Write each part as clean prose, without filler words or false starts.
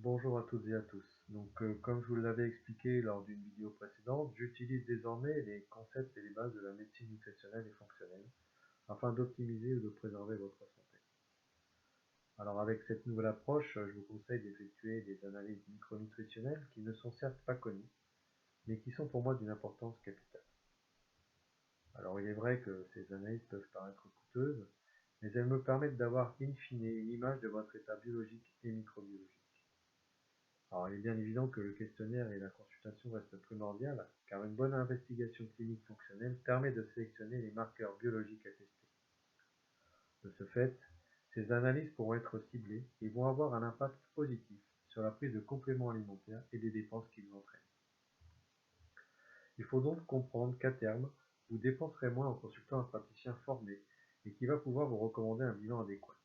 Bonjour à toutes et à tous. Comme je vous l'avais expliqué lors d'une vidéo précédente, j'utilise désormais les concepts et les bases de la médecine nutritionnelle et fonctionnelle afin d'optimiser ou de préserver votre santé. Alors avec cette nouvelle approche, je vous conseille d'effectuer des analyses micronutritionnelles qui ne sont certes pas connues, mais qui sont pour moi d'une importance capitale. Alors il est vrai que ces analyses peuvent paraître coûteuses, mais elles me permettent d'avoir in fine une image de votre état biologique et microbiologique. Alors, il est bien évident que le questionnaire et la consultation restent primordiales, car une bonne investigation clinique fonctionnelle permet de sélectionner les marqueurs biologiques à tester. De ce fait, ces analyses pourront être ciblées et vont avoir un impact positif sur la prise de compléments alimentaires et des dépenses qu'ils entraînent. Il faut donc comprendre qu'à terme, vous dépenserez moins en consultant un praticien formé et qui va pouvoir vous recommander un bilan adéquat.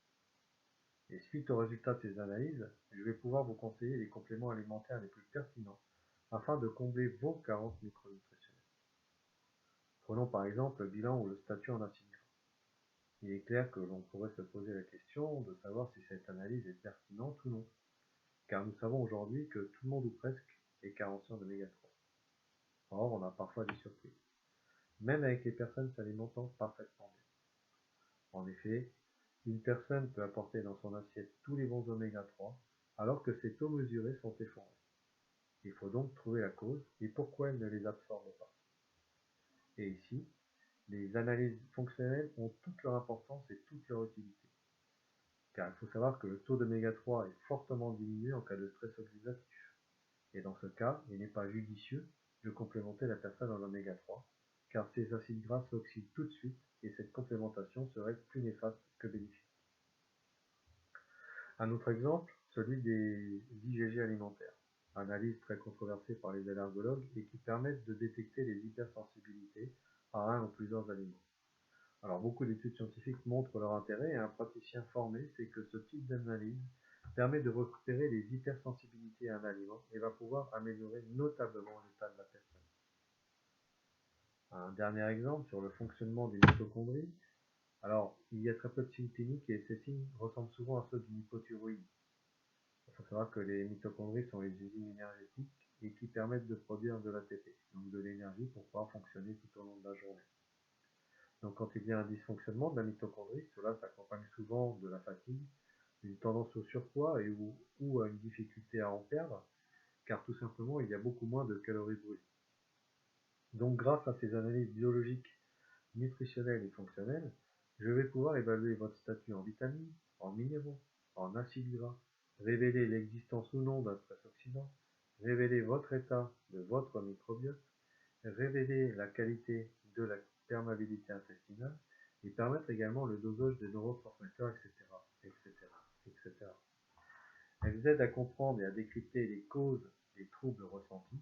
Et suite aux résultats de ces analyses, je vais pouvoir vous conseiller les compléments alimentaires les plus pertinents afin de combler vos carences micronutritionnelles. Prenons par exemple le bilan ou le statut en acides gras. Il est clair que l'on pourrait se poser la question de savoir si cette analyse est pertinente ou non, car nous savons aujourd'hui que tout le monde ou presque est carencé en oméga 3. Or, on a parfois des surprises, même avec les personnes s'alimentant parfaitement bien. En effet, une personne peut apporter dans son assiette tous les bons oméga 3, alors que ses taux mesurés sont effondrés. Il faut donc trouver la cause et pourquoi elle ne les absorbe pas. Et ici, les analyses fonctionnelles ont toute leur importance et toute leur utilité. Car il faut savoir que le taux d'oméga 3 est fortement diminué en cas de stress oxydatif. Et dans ce cas, il n'est pas judicieux de complémenter la personne en oméga 3, car ces acides gras s'oxydent tout de suite et cette complémentation serait plus néfaste que bénéfique. Un autre exemple, celui des IgG alimentaires, analyse très controversée par les allergologues et qui permettent de détecter les hypersensibilités à un ou plusieurs aliments. Alors beaucoup d'études scientifiques montrent leur intérêt et un praticien formé sait que ce type d'analyse permet de repérer les hypersensibilités à un aliment et va pouvoir améliorer notablement l'état de la personne. Un dernier exemple sur le fonctionnement des mitochondries. Alors, il y a très peu de signes cliniques et ces signes ressemblent souvent à ceux d'une hypothyroïdie. Il faut savoir que les mitochondries sont les usines énergétiques et qui permettent de produire de l'ATP, donc de l'énergie pour pouvoir fonctionner tout au long de la journée. Donc quand il y a un dysfonctionnement de la mitochondrie, cela s'accompagne souvent de la fatigue, d'une tendance au surpoids ou à une difficulté à en perdre, car tout simplement il y a beaucoup moins de calories brûlées. Donc grâce à ces analyses biologiques, nutritionnelles et fonctionnelles, je vais pouvoir évaluer votre statut en vitamines, en minéraux, en acides gras, révéler l'existence ou non d'un stress oxydant, révéler votre état de votre microbiote, révéler la qualité de la perméabilité intestinale et permettre également le dosage des neurotransmetteurs, etc., etc., etc. Elle vous aide à comprendre et à décrypter les causes des troubles ressentis,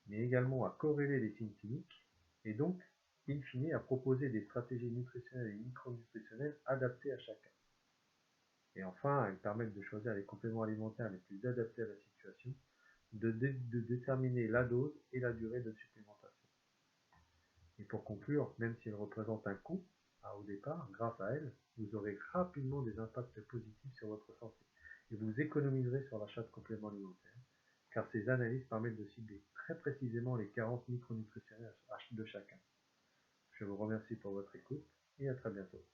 mais également à corréler les signes cliniques et donc, in fine, à proposer des stratégies nutritionnelles et micronutritionnelles adaptées à chacun. Et enfin, elles permettent de choisir les compléments alimentaires les plus adaptés à la situation, de déterminer la dose et la durée de supplémentation. Et pour conclure, même si elle représente un coût au départ, grâce à elle, vous aurez rapidement des impacts positifs sur votre santé et vous économiserez sur l'achat de compléments alimentaires, car ces analyses permettent de cibler très précisément les carences micronutritionnelles de chacun. Je vous remercie pour votre écoute et à très bientôt.